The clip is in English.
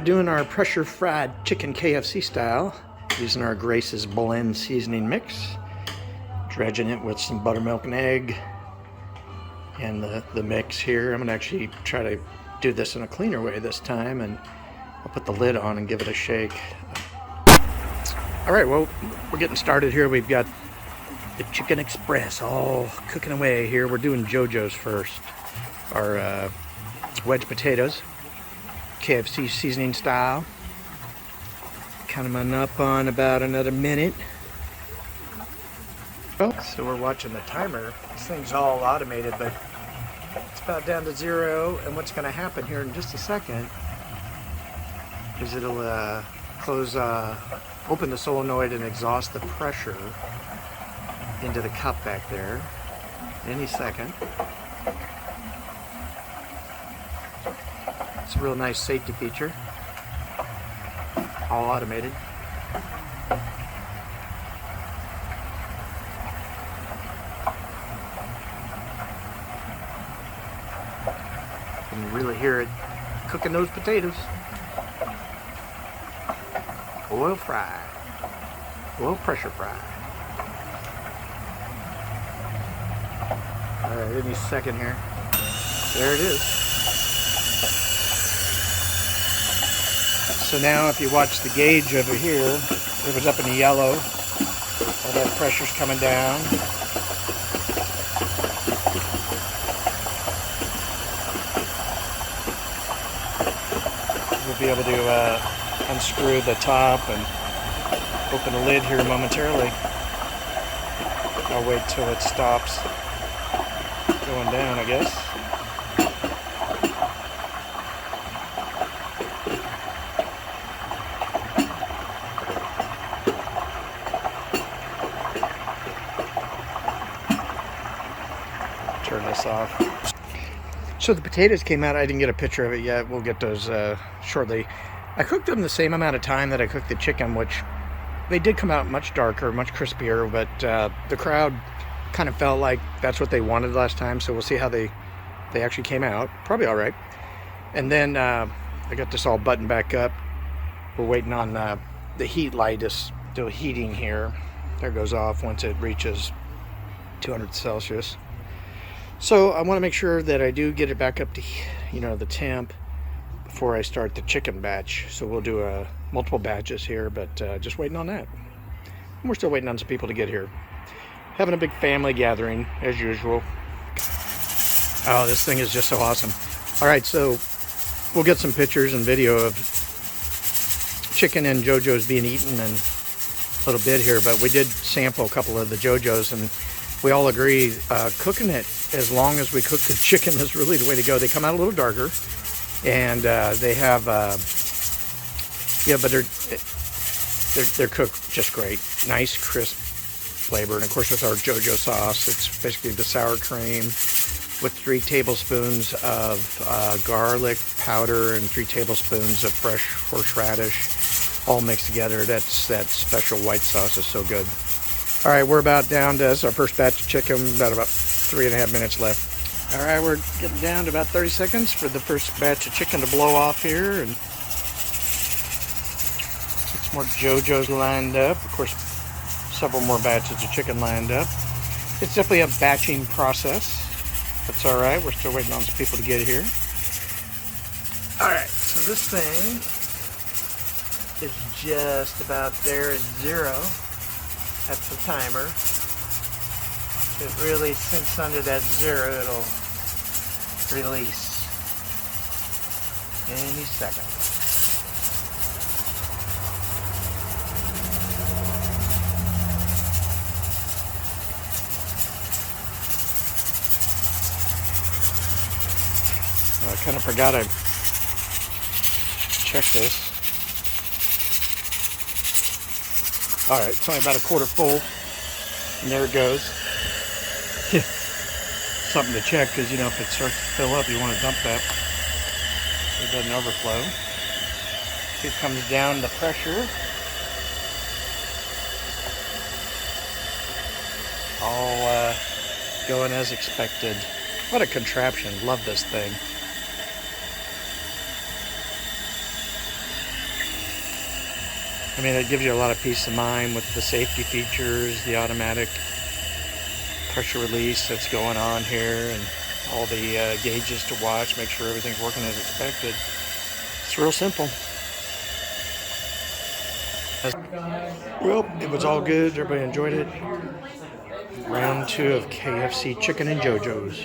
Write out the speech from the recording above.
doing our pressure fried chicken KFC style, using our Grace's blend seasoning mix, dredging it with some buttermilk and egg, and the mix here. I'm gonna actually try to do this in a cleaner way this time, and I'll put the lid on and give it a shake. All right, well, we're getting started here. We've got the Chicken Express all cooking away here. We're doing Jojo's first. Our wedge potatoes, KFC seasoning style. Coming up on about another minute. So we're watching the timer. This thing's all automated, but it's about down to 0. And what's going to happen here in just a second is it'll open the solenoid and exhaust the pressure into the cup back there any second. It's a real nice safety feature. All automated. You can really hear it cooking those potatoes. Oil fry. Oil pressure fry. Alright, any second here. There it is. So now if you watch the gauge over here, it was up in the yellow. All that pressure's coming down. We'll be able to unscrew the top and open the lid here momentarily. I'll wait till it stops going down, I guess. Turn this off. So the potatoes came out. I didn't get a picture of it yet. We'll get those shortly. I cooked them the same amount of time that I cooked the chicken, which they did come out much darker, much crispier, but the crowd kind of felt like that's what they wanted last time, so we'll see how they actually came out. Probably all right. And then I got this all buttoned back up. We're waiting on the heat light is still heating here. There goes off once it reaches 200 Celsius. So I want to make sure that I do get it back up to, the temp before I start the chicken batch. So we'll do multiple batches here, but just waiting on that. And we're still waiting on some people to get here. Having a big family gathering as usual. Oh, this thing is just so awesome. All right, so we'll get some pictures and video of chicken and Jojo's being eaten in a little bit here, but we did sample a couple of the Jojo's, and we all agree cooking it as long as we cook the chicken is really the way to go. They come out a little darker, and they have, but they're cooked just great. Nice, crisp flavor. And of course, with our Jojo sauce, it's basically the sour cream with 3 tablespoons of garlic powder and 3 tablespoons of fresh horseradish, all mixed together. That special white sauce is so good. All right, we're about down to our first batch of chicken, about 3.5 minutes left. All right, we're getting down to about 30 seconds for the first batch of chicken to blow off here, and 6 more Jojo's lined up. Of course, several more batches of chicken lined up. It's definitely a batching process. That's all right. We're still waiting on some people to get here. All right, so this thing is just about there at 0. That's the timer. If it really sinks under that 0, it'll release any second. Well, I kind of forgot to check this. All right, it's only about 1/4 full, and there it goes. Something to check, because if it starts to fill up, you want to dump that so it doesn't overflow. Here comes down the pressure. All going as expected. What a contraption. Love this thing. I mean, it gives you a lot of peace of mind with the safety features, the automatic pressure release that's going on here, and all the gauges to watch, make sure everything's working as expected. It's real simple. Well, it was all good. Everybody enjoyed it. Round 2 of KFC Chicken and Jojo's.